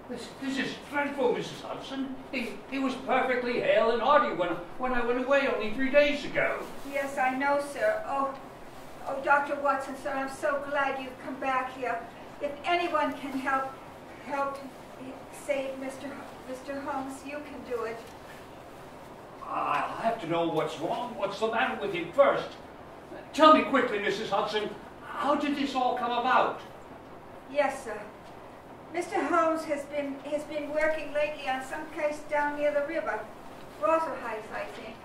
This is dreadful, Mrs. Hudson. He was perfectly hale and hearty when I went away only 3 days ago. Yes, I know, sir. Oh, Dr. Watson, sir, I'm so glad you've come back here. If anyone can help save Mr. Holmes, you can do it. I'll have to know what's wrong. What's the matter with him first? Tell me quickly, Mrs. Hudson, how did this all come about? Yes, sir. Mr. Holmes has been working lately on some case down near the river. Rotherhithe, I think.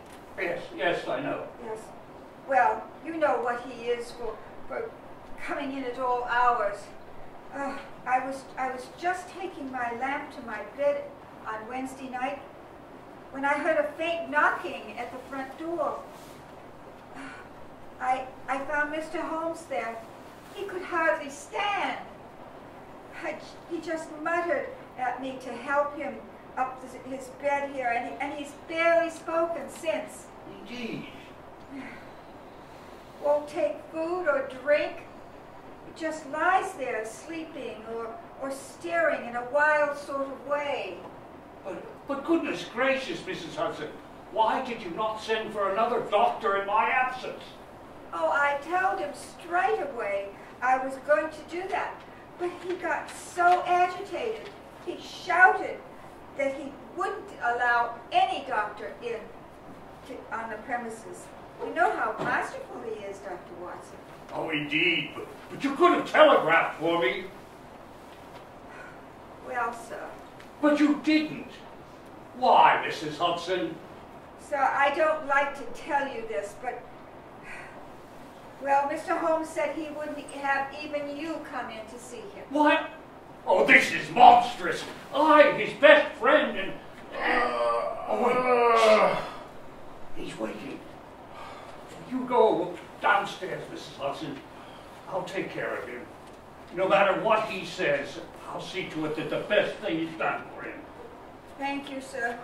Yes, I know. Yes. Well, you know what he is for coming in at all hours. I was just taking my lamp to my bed on Wednesday night when I heard a faint knocking at the front door. I found Mr. Holmes there. He could hardly stand. He just muttered at me to help him up his bed here, and he's barely spoken since. Indeed. Won't take food or drink. He just lies there sleeping or staring in a wild sort of way. But goodness gracious, Mrs. Hudson, why did you not send for another doctor in my absence? Oh, I told him straight away I was going to do that, but he got so agitated. He shouted that he wouldn't allow any doctor on the premises. You know how masterful he is, Dr. Watson. Oh, indeed, but you could have telegraphed for me. Well, sir. But you didn't. Why, Mrs. Hudson? Sir, I don't like to tell you this, but... Well, Mr. Holmes said he wouldn't have even you come in to see him. What? Oh, this is monstrous. I, his best friend, and... Oh, wait. He's waiting. You go downstairs, Mrs. Hudson. I'll take care of him. No matter what he says, I'll see to it that the best thing is done for him. Thank you, sir.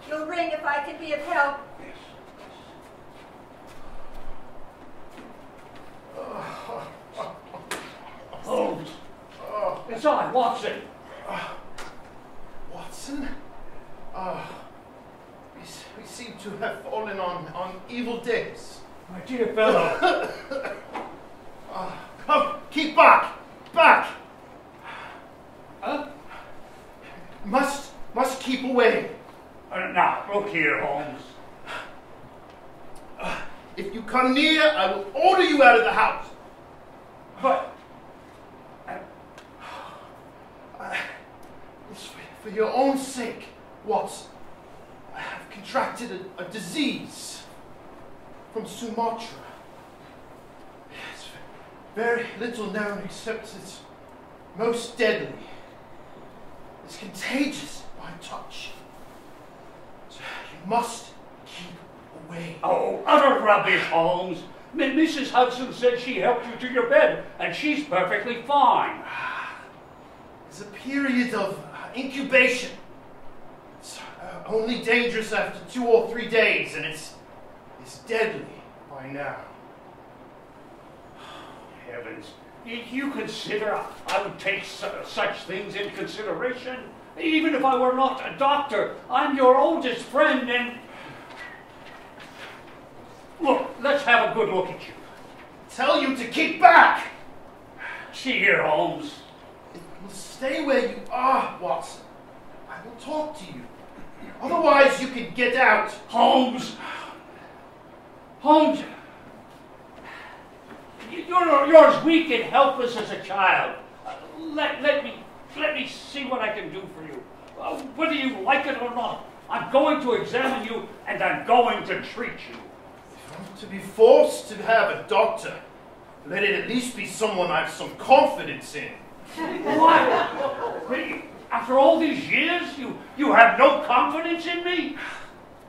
You'll ring if I can be of help. Yes. Holmes. It's I, Watson. Watson? We seem to have fallen on evil days. My dear fellow. Come, keep back! Back! Huh? Must keep away. Now, look here, Holmes. If you come near, I will order you out of the house. But... It's for your own sake, Watson. I have contracted a disease from Sumatra. It's very little known except it's most deadly. It's contagious by touch. So you must keep away. Oh, utter rubbish, Holmes. Mrs. Hudson said she helped you to your bed, and she's perfectly fine. There's a period of incubation. It's only dangerous after 2 or 3 days, and it's deadly by now. Heavens, you consider I would take such things into consideration? Even if I were not a doctor, I'm your oldest friend, and... Look, let's have a good look at you. Tell you to keep back! See here, Holmes. Stay where you are, Watson. I will talk to you. Otherwise, you can get out. Holmes! Holmes! You're as weak and helpless as a child. Let me see what I can do for you. Whether you like it or not, I'm going to examine you and I'm going to treat you. If I'm to be forced to have a doctor, let it at least be someone I have some confidence in. What? Really? After all these years, you have no confidence in me?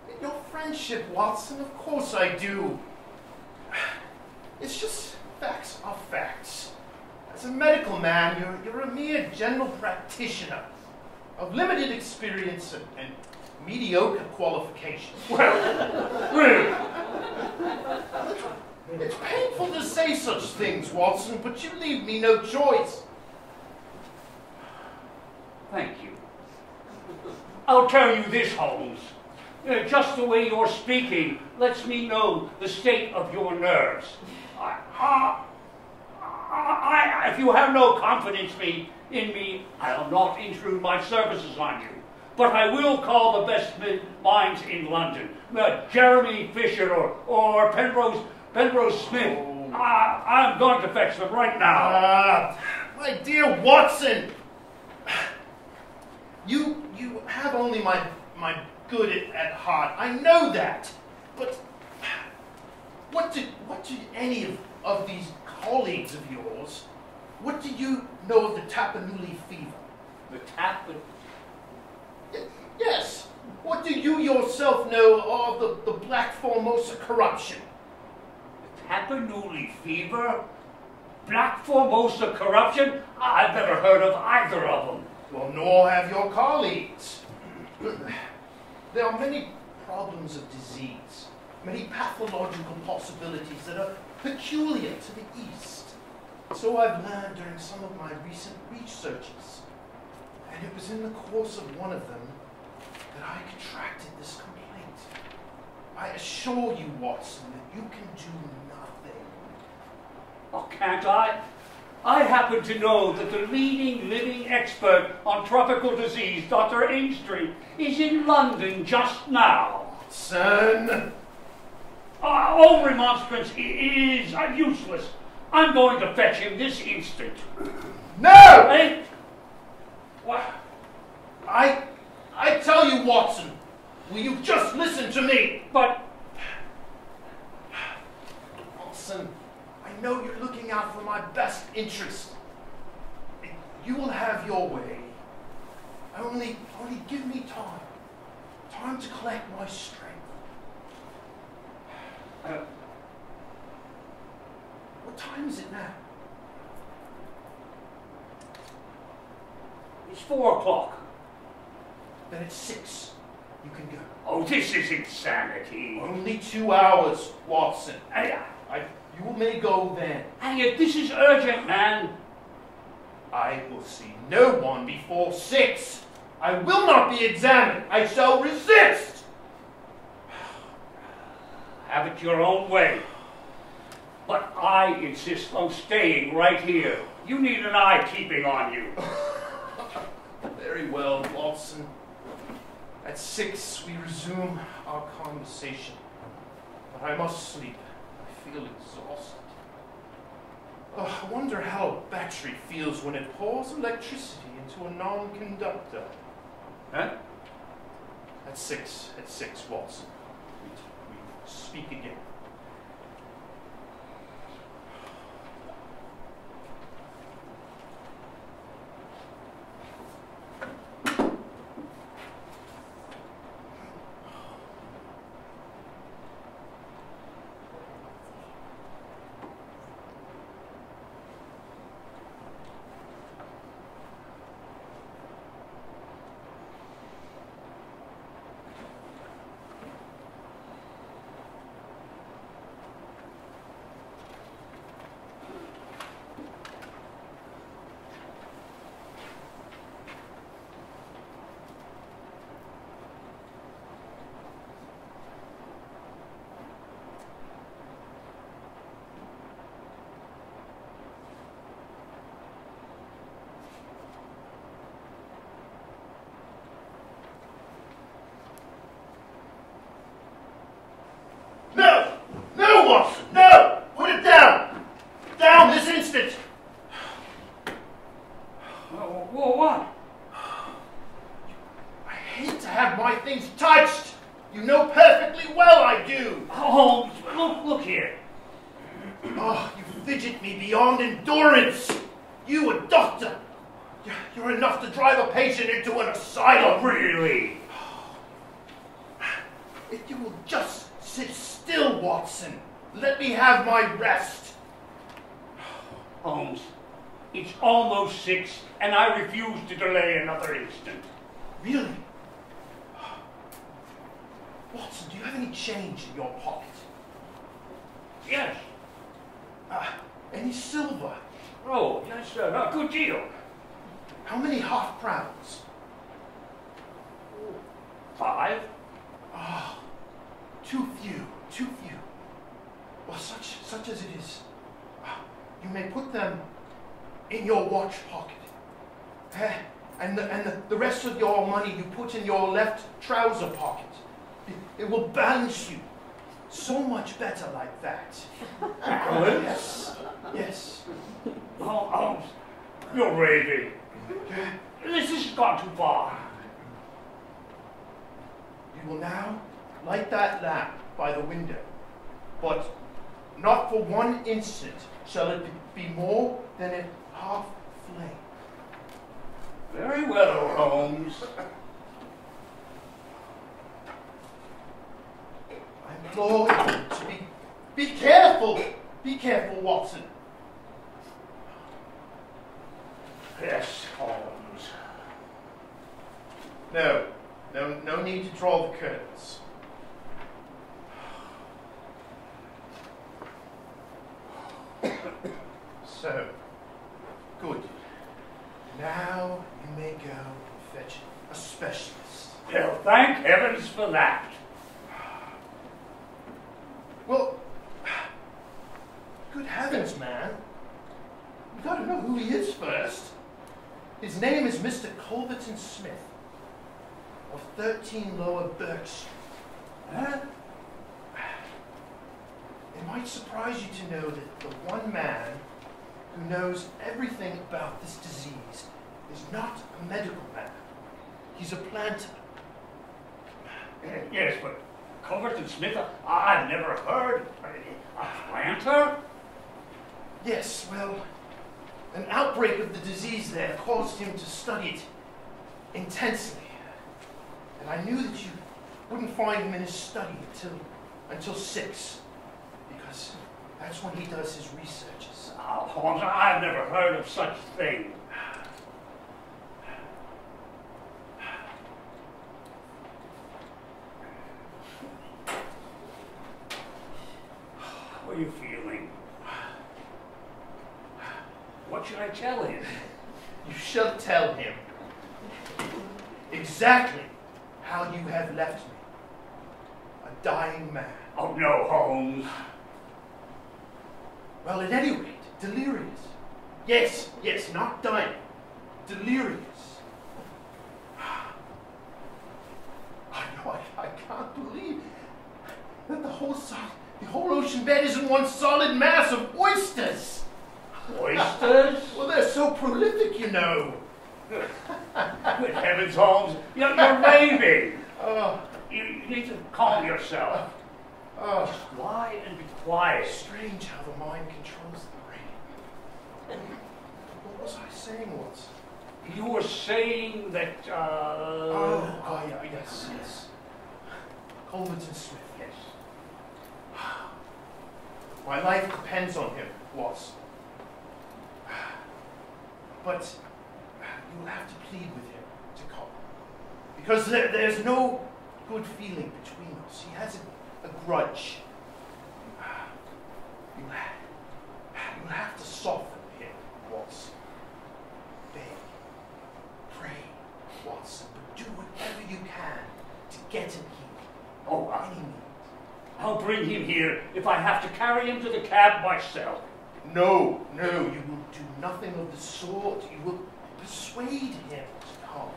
In your friendship, Watson, of course I do. It's just facts are facts. As a medical man, you're a mere general practitioner of limited experience and mediocre qualifications. Well, really? It's painful to say such things, Watson, but you leave me no choice. Thank you. I'll tell you this, Holmes. Just the way you're speaking lets me know the state of your nerves. If you have no confidence in me, I'll not intrude my services on you. But I will call the best minds in London, Jeremy Fisher or Penrose Smith. Oh. I'm going to fetch them right now. My dear Watson, you have only my good at heart. I know that. But what do any of these colleagues of yours, what do you know of the Tapanuli fever? The Tapanuli? Yes. What do you yourself know of the Black Formosa corruption? The Tapanuli fever? Black Formosa corruption? I've never heard of either of them. Well, nor have your colleagues. There are many problems of disease, many pathological possibilities that are peculiar to the East. So I've learned during some of my recent researches. And it was in the course of one of them that I contracted this complaint. I assure you, Watson, that you can do nothing. Oh, can't I? I happen to know that the leading living expert on tropical disease, Dr. Ainstree, is in London just now. Son! All remonstrance is useless. I'm going to fetch him this instant. No! Hey? What? I tell you, Watson, will you just listen to me? But... Watson, I know you're looking out for my best interest. You will have your way. Only give me time. Time to collect my strength. What time is it now? It's 4 o'clock. Then it's 6. You can go. Oh, this is insanity. Only 2 hours, Watson. You may go then. Hey, this is urgent, man. I will see no one before 6. I will not be examined. I shall resist. Have it your own way. But I insist on staying right here. You need an eye keeping on you. Very well, Watson. At 6 we resume our conversation. But I must sleep. I feel exhausted. I wonder how a battery feels when it pours electricity into a non-conductor. Huh? At 6, Watson. We speak again. Holmes, it's almost 6, and I refuse to delay another instant. Really? Watson, do you have any change in your pocket? Yes. Any silver? Oh, yes, sir. A good deal. How many half crowns? 5? Ah, too few, too few. Well, such as it is, you may put them in your watch pocket. And the rest of your money you put in your left trouser pocket. It will balance you so much better like that. Yes, yes. Holmes, you're raving. This has gone too far. You will now light that lamp by the window, but not for one instant shall it be more than a half flame. Very well, Holmes. I implore you to be careful. Be careful, Watson. Yes, Holmes. No need to draw the curtains. So, good. Now you may go and fetch a specialist. Well, thank heavens for that. Well, good heavens, man. You gotta know who he is first. His name is Mr. Culverton Smith of 13 Lower Burke Street. Huh? It might surprise you to know that the one man who knows everything about this disease is not a medical man. He's a planter. Yes, but Culverton Smith, I've never heard. A planter? Yes, well, an outbreak of the disease there caused him to study it intensely. And I knew that you wouldn't find him in his study until 6, because that's when he does his researches. Oh, Holmes, I've never heard of such a thing. How are you feeling? What should I tell him? You shall tell him exactly how you have left me, a dying man. Oh, no, Holmes. Well, at any rate, delirious. Yes, not dying. Delirious. I can't believe that the whole ocean bed isn't one solid mass of oysters. Oysters? Well, they're so prolific, you know. Good heavens, Holmes. You're raving. Oh, You need to calm yourself. oh. Just lie and be quiet. Strange how the mind controls the brain. What was I saying once? You were saying that, Yes. Culverton Smith. Yes. My life depends on him, Watson. But you will have to plead with him to come. Because there's no good feeling between us. He has a grudge. You'll have to soften him, Watson. Beg, pray, Watson, but do whatever you can to get him here. Oh, Any means. I'll bring him here if I have to carry him to the cab myself. No, you will do nothing of the sort. You will persuade him to come.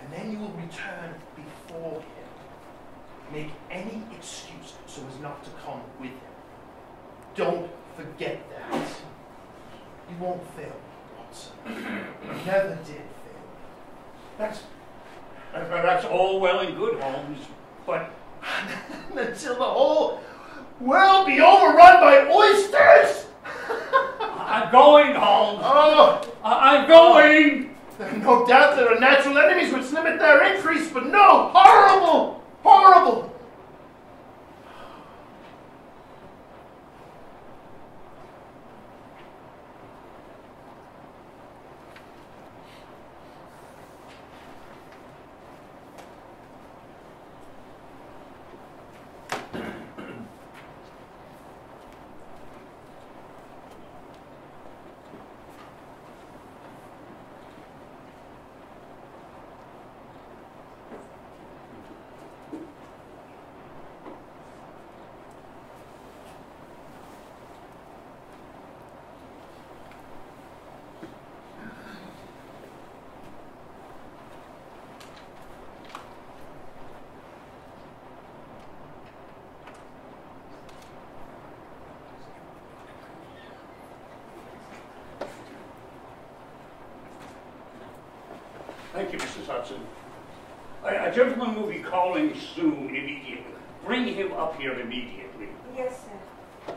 And then you will return before him. Make any excuse so as not to come with him. Don't forget that. You won't fail me, Watson. You never did fail me. That's all well and good, Holmes, but Until the whole world be overrun by oysters! I'm going, Holmes. Oh, I'm going. no doubt there are natural enemies which limit their increase, but no! Horrible! Horrible! Thank you, Mrs. Hudson. A gentleman will be calling soon, immediately. Bring him up here immediately. Yes, sir.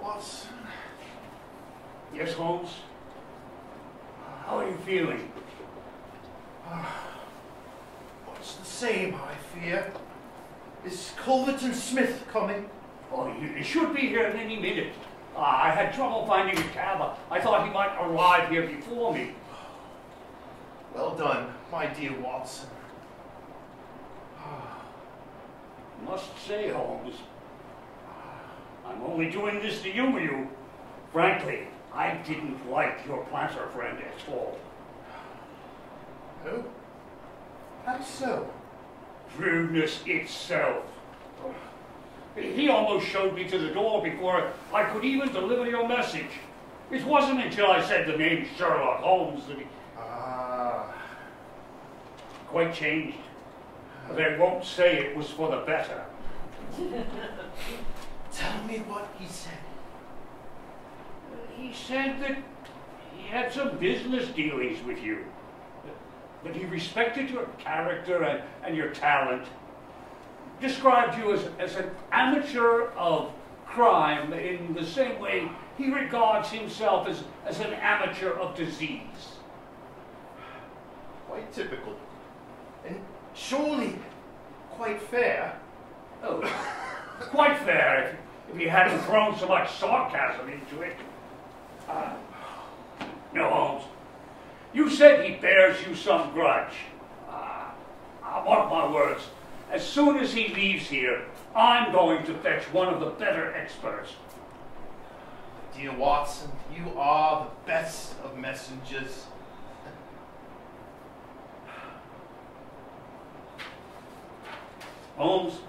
Watson. Yes, Holmes? How are you feeling? It's the same, I fear. Is Culverton Smith coming? Oh, he should be here any minute. I had trouble finding a cab. I thought he might arrive here before me. Well done, my dear Watson. Must say, Holmes, I'm only doing this to humor you. Frankly, I didn't like your planter friend at all. Oh? How so? Rudeness itself. He almost showed me to the door before I could even deliver your message. It wasn't until I said the name Sherlock Holmes that he quite changed. They won't say it was for the better. Tell me what he said. He said that he had some business dealings with you. That he respected your character and your talent. Described you as an amateur of crime in the same way he regards himself as an amateur of disease. Quite typical. And surely quite fair. Oh, quite fair if he hadn't thrown so much sarcasm into it. No, Holmes. You said he bears you some grudge. I'll mark my words. As soon as he leaves here, I'm going to fetch one of the better experts. Dear Watson, you are the best of messengers. Holmes,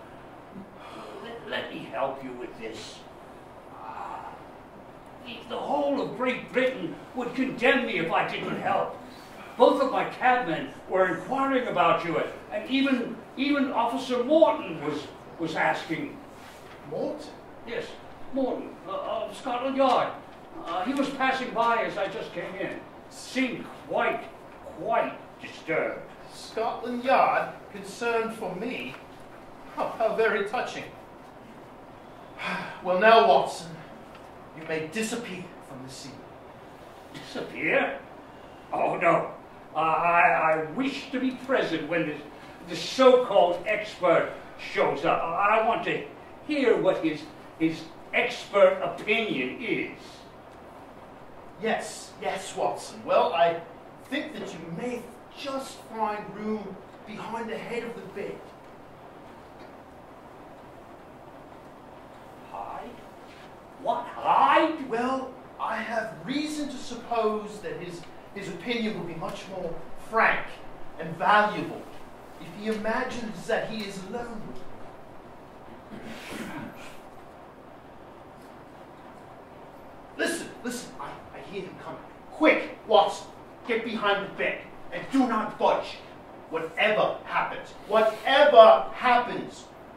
let me help you with this. The whole of Great Britain would condemn me if I didn't help. Both of my cabmen were inquiring about you, and even Officer Morton was asking. Morton? Yes, Morton, of Scotland Yard. He was passing by as I just came in. Seemed quite disturbed. Scotland Yard? Concerned for me? How very touching. Well now, Watson, you may disappear from the scene. Disappear? Oh, no. I wish to be present when the so-called expert shows up. I want to hear what his expert opinion is. Yes, Watson. Well, I think that you may just find room behind the head of the bed. Hide? What, hide? Well, I have reason to suppose that his opinion will be much more frank and valuable if he imagines that he is alone. Listen, I hear him coming. Quick, Watson, get behind the bed and do not budge. Whatever happens,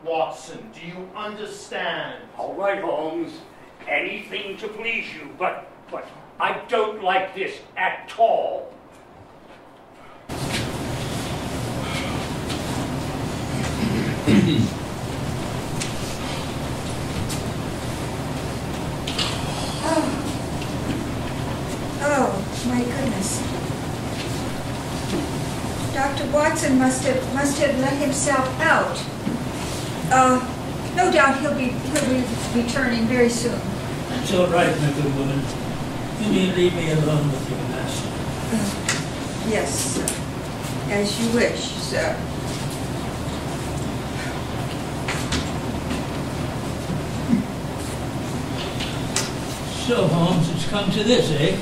Watson, do you understand? All right, Holmes. Anything to please you, but I don't like this at all. Oh, my goodness. Dr. Watson must have let himself out. No doubt he'll be returning very soon. That's all right, my good woman. You may leave me alone with your master. Yes, sir. As you wish, sir. So, Holmes, it's come to this, eh?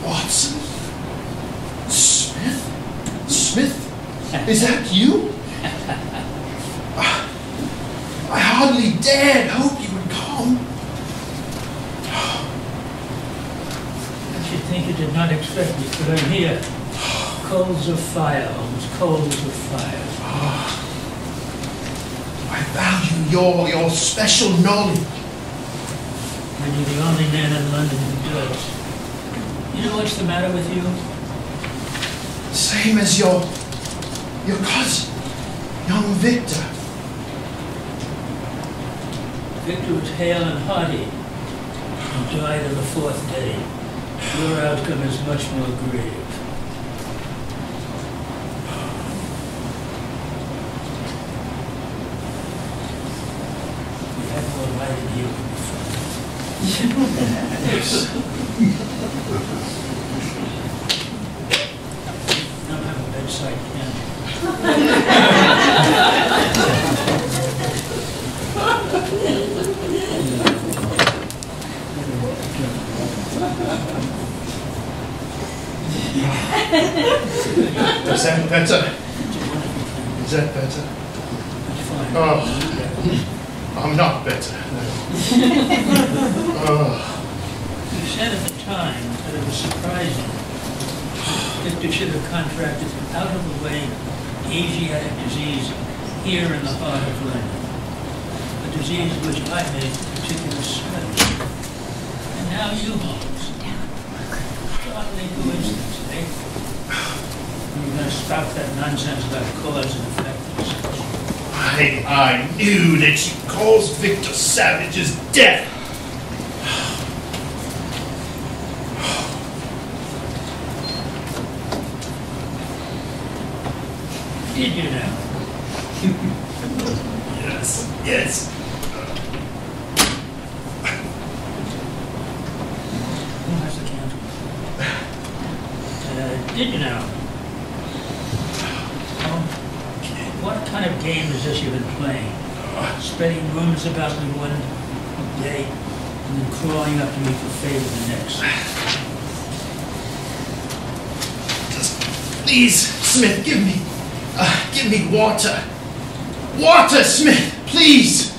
Watson? Smith? Is that you? I hardly dared hope you would come. I should think you did not expect me, but I'm here. Coals of fire, Holmes, coals of fire. I value your special knowledge. And you're the only man in London who does. You know what's the matter with you? Same as your cousin, young Victor. Victor was hale and hearty and died on the 4th day. Your outcome is much more grave. We had more light in here I don't have a bedside candle. Is that better? Is that better? Oh, I'm not better. Oh. You said at the time that it was surprising Victor should have contracted an out-of-the-way Asiatic disease here in the heart of London. A disease which I made particular study. And now you, Holmes. Startling coincidence, eh? You're going to stop that nonsense about cause and effect and such. I knew that you caused Victor Savage's death. Did you now? Yes. Who has the candle? Did you now? What kind of game is this you've been playing? Spreading rumors about me one day and then crawling up to me for favor the next. Just please, Smith, give me water. Water, Smith, please.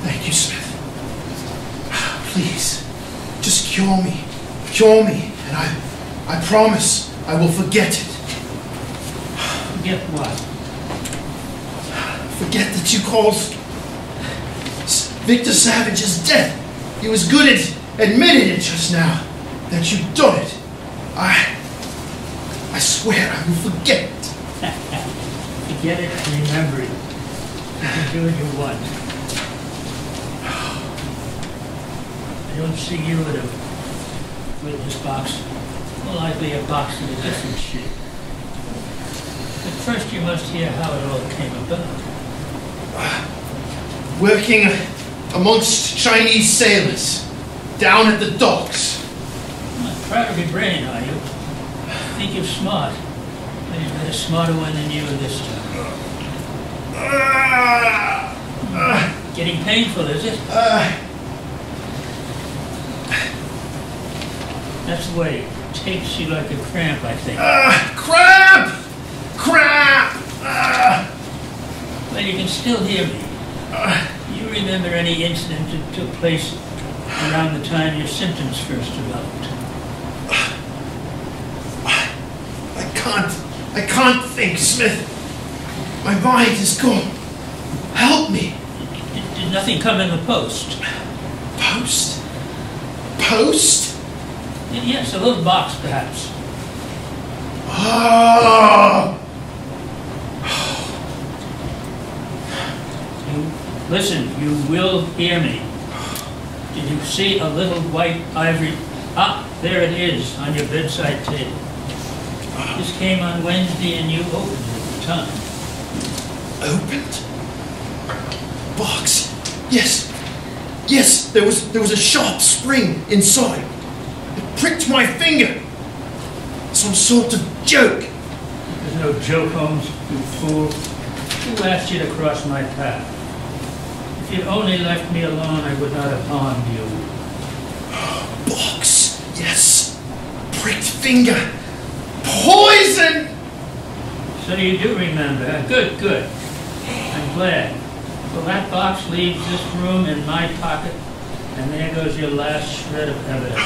Thank you, Smith. Please, just cure me, and I promise I will forget it. Forget what? Forget that you caused Victor Savage's death. He was good at admitting it just now, that you've done it. I swear I will forget it. Forget it and remember it. You can do what you want. I don't see you at a witness box. More likely a box in a different shape. But first you must hear how it all came about. Working amongst Chinese sailors down at the docks. Not proud of your brain, are you? Think you're smart. But you've got a smarter one than you this time. Getting painful, is it? That's the way. It takes you like a cramp, I think. Cramp! Well, you can still hear me. You remember any incident that took place around the time your symptoms first developed? I can't think, Smith. My mind is gone. Help me. Did nothing come in the post? Post? Yes, a little box, perhaps. Oh! Listen, you will hear me. Did you see a little white ivory? Ah, there it is, on your bedside table. This came on Wednesday and you opened it at the time. Opened? Box. Yes, there was a sharp spring inside. It pricked my finger. Some sort of joke. There's no joke, Holmes, you fool. Who asked you to cross my path? If you'd only left me alone, I would not have harmed you. Box! Yes! Pricked finger! Poison! So you do remember. Good, good. I'm glad. Well, that box leaves this room in my pocket, and there goes your last shred of evidence.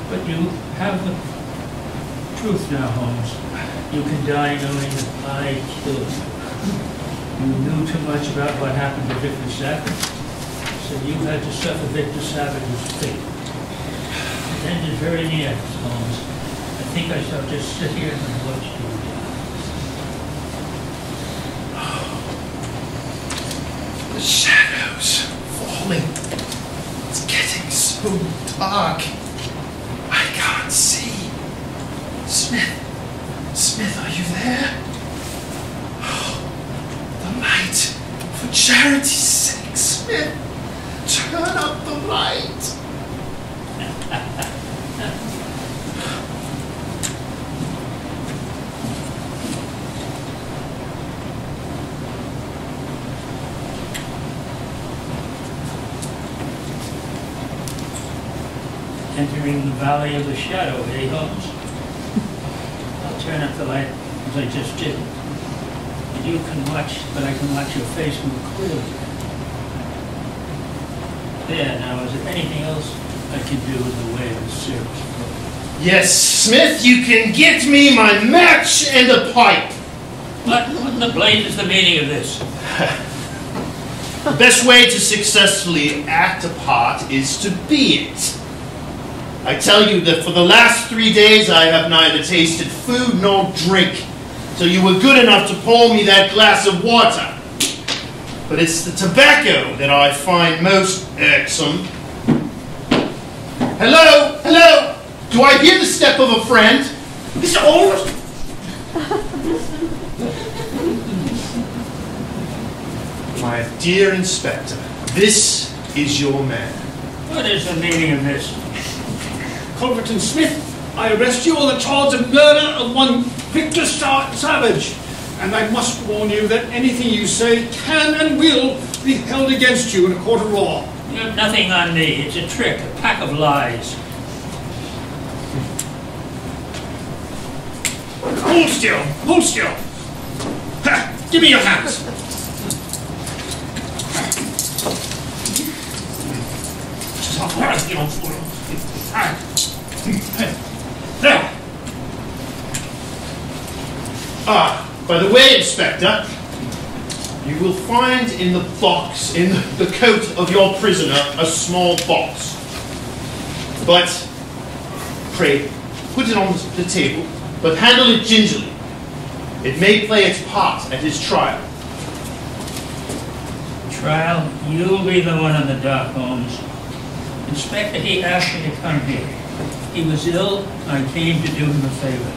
But you have the truth now, Holmes. You can die knowing that I killed you. You knew too much about what happened to Victor Savage, so you had to suffer Victor Savage's fate. It ended very near, Holmes. I think I shall just sit here and watch you die. The shadows falling. It's getting so dark. I can't see. Smith, are you there? The light. For charity's sake, Smith, turn up the light. Entering the valley of the shadow, eh, Holmes? I'll turn up the light as I just did. And you can watch, but I can watch your face more clearly. There, now, is there anything else I can do in the way of service? Yes, Smith, you can get me my match and a pipe. What in the blade is the meaning of this? The best way to successfully act a part is to be it. I tell you that for the last 3 days I have neither tasted food nor drink, so you were good enough to pour me that glass of water. But it's the tobacco that I find most irksome. Hello? Hello? Do I hear the step of a friend? It's almost... My dear Inspector, this is your man. What is the meaning of this? Culverton Smith, I arrest you on the charge of murder of one Victor Savage. And I must warn you that anything you say can and will be held against you in a court of law. You have nothing on me. It's a trick, a pack of lies. Hold still, hold still. Ha, give me your hands. There. By the way, Inspector, you will find in the box, in the coat of your prisoner, a small box. But, pray, put it on the table, but handle it gingerly. It may play its part at his trial. Trial? You'll be the one in the dock, Holmes. Inspector, he asked me to come here. He was ill, I came to do him a favor.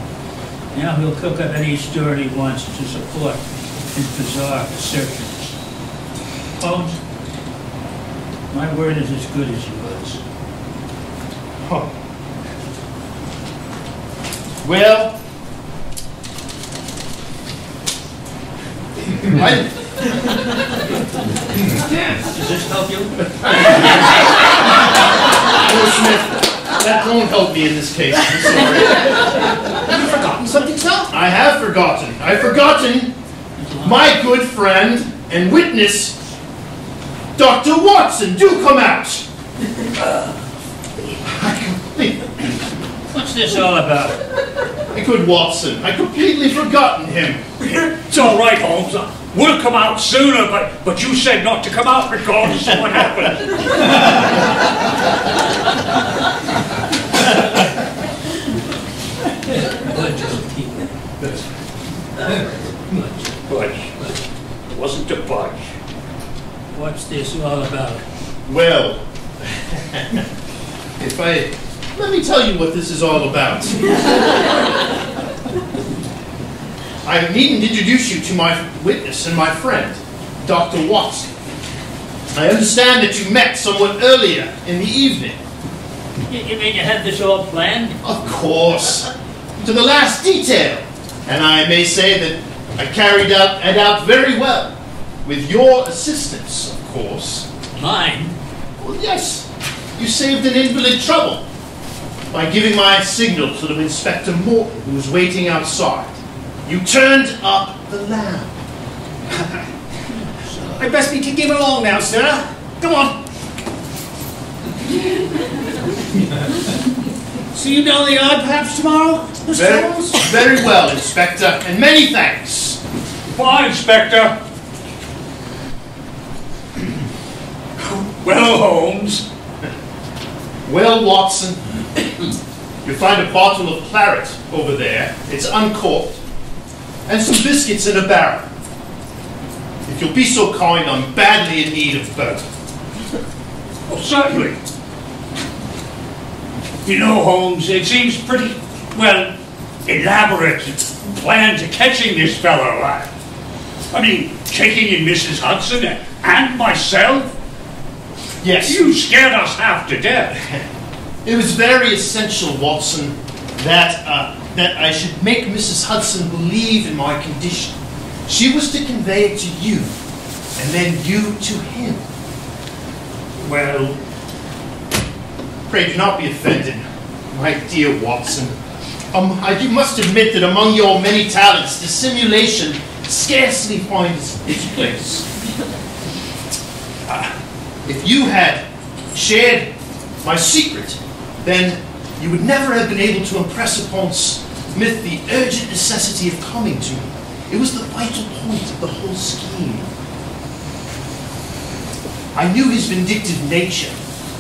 Now he'll cook up any story he wants to support his bizarre assertions. Holmes, my word is as good as yours. Huh. Well, Does this help you? Will Smith, that won't help me in this case. I'm sorry. Have you forgotten something, sir? I have forgotten. I've forgotten my good friend and witness, Dr. Watson. Do come out. What's this all about? My good Watson, I completely forgotten him. It's all right, Holmes. We'll come out sooner, but you said not to come out regardless of what happens. Budge. It wasn't a budge. What's this all about? Well, let me tell you what this is all about. I needn't introduce you to my witness and my friend, Dr. Watson. I understand that you met somewhat earlier in the evening. You mean you had this all planned? Of course. To the last detail. And I may say that I carried it out very well, with your assistance, of course. Mine? Well, yes, you saved an invalid trouble by giving my signal to Inspector Morton, who was waiting outside. You turned up the lamp. I'd best be kicking along now, sir. Come on. See you down the yard perhaps tomorrow, Mr. Holmes? Very well, Inspector, and many thanks. Fine, Inspector. Well, Holmes. Well, Watson, you'll find a bottle of claret over there. It's uncorked. And some biscuits in a barrel. If you'll be so kind, I'm badly in need of both. Oh, certainly. You know, Holmes, it seems pretty, well, elaborate plan to catching this fellow alive. I mean, taking in Mrs. Hudson and myself. Yes. You scared us half to death. It was very essential, Watson, that I should make Mrs. Hudson believe in my condition. She was to convey it to you, and then you to him. Well, pray do not be offended, my dear Watson. You must admit that among your many talents, dissimulation scarcely finds its place. If you had shared my secret, then you would never have been able to impress upon Smith the urgent necessity of coming to me. It was the vital point of the whole scheme. I knew his vindictive nature,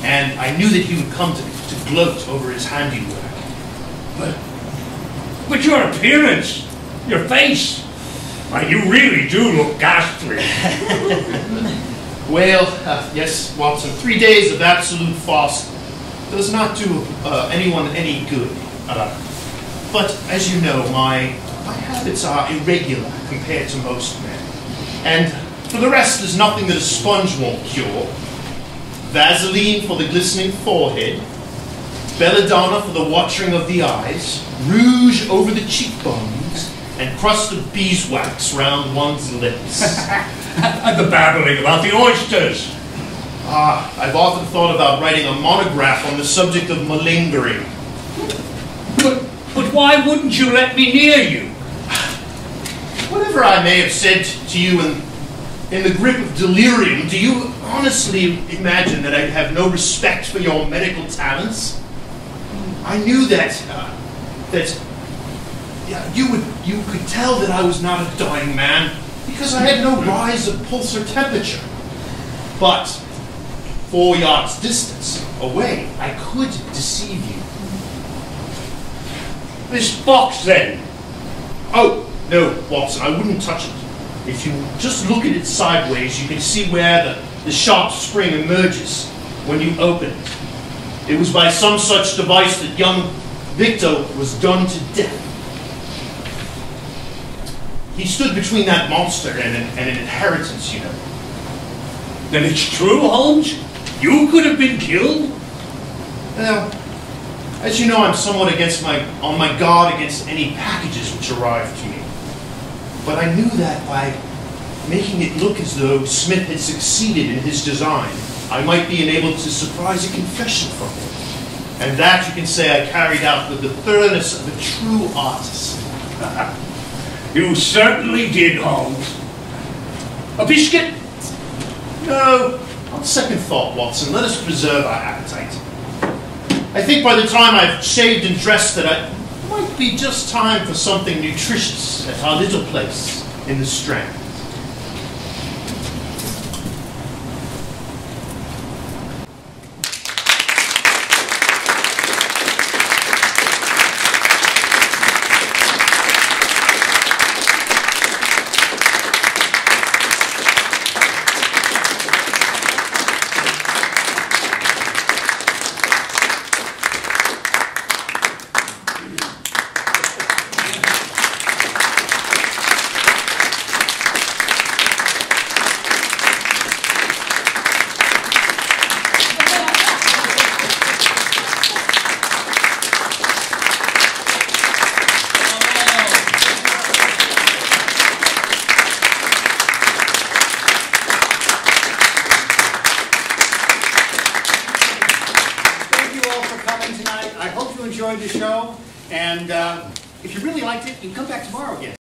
and I knew that he would come to gloat over his handiwork. But your appearance, your face, why, you really do look ghastly. Well, yes, Watson, 3 days of absolute fast does not do anyone any good. But as you know, my habits are irregular compared to most men. And for the rest, there's nothing that a sponge won't cure. Vaseline for the glistening forehead, belladonna for the watering of the eyes, rouge over the cheekbones, and crust of beeswax round one's lips. And the babbling about the oysters. I've often thought about writing a monograph on the subject of malingering. But why wouldn't you let me near you? Whatever I may have said to you in the grip of delirium, do you honestly imagine that I have no respect for your medical talents? I knew that you could tell that I was not a dying man because I had no rise of pulse or temperature. But 4 yards distance away, I could deceive you. This box, then? Oh, no, Watson, I wouldn't touch it. If you just look at it sideways, you can see where the sharp spring emerges when you open it. It was by some such device that young Victor was done to death. He stood between that monster and an inheritance, you know. Then it's true, Holmes? You could have been killed? Well, as you know, I'm somewhat on my guard against any packages which arrive to me. But I knew that by making it look as though Smith had succeeded in his design, I might be enabled to surprise a confession from him. And that, you can say, I carried out with the thoroughness of a true artist. You certainly did, Holmes. A biscuit? No, on second thought, Watson, let us preserve our appetite. I think by the time I've shaved and dressed that it might be just time for something nutritious at our little place in the Strand. enjoyed the show, and if you really liked it, you can come back tomorrow again.